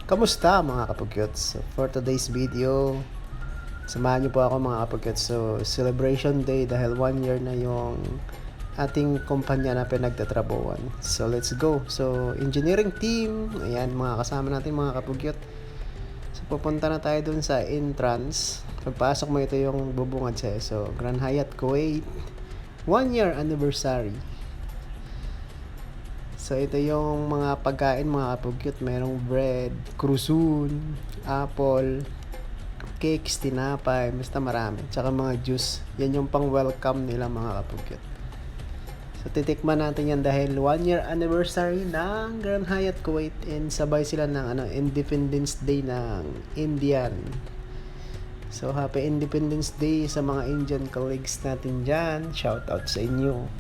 Kamusta mga kapugyot? So, for today's video, samahan niyo po ako mga kapugyot. So, celebration day dahil 1 year na yung ating kumpanya na pinagtatrabuhan. So, let's go. So, engineering team, ayan mga kasama natin mga kapugyot. So, pupunta na tayo dun sa entrance. Pagpasok mo, ito yung bubungad sa'yo. So, Grand Hyatt Kuwait 1 year anniversary. So, ito yung mga pagkain mga kapugyot. Merong bread, crusun, apple, cakes, tinapay, basta marami. Tsaka mga juice. Yan yung pang welcome nila mga kapugyot. So, titikman natin yan dahil 1 year anniversary ng Grand Hyatt Kuwait and sabay sila ng Independence Day ng Indian. So, happy Independence Day sa mga Indian colleagues natin dyan. Shout out sa inyo.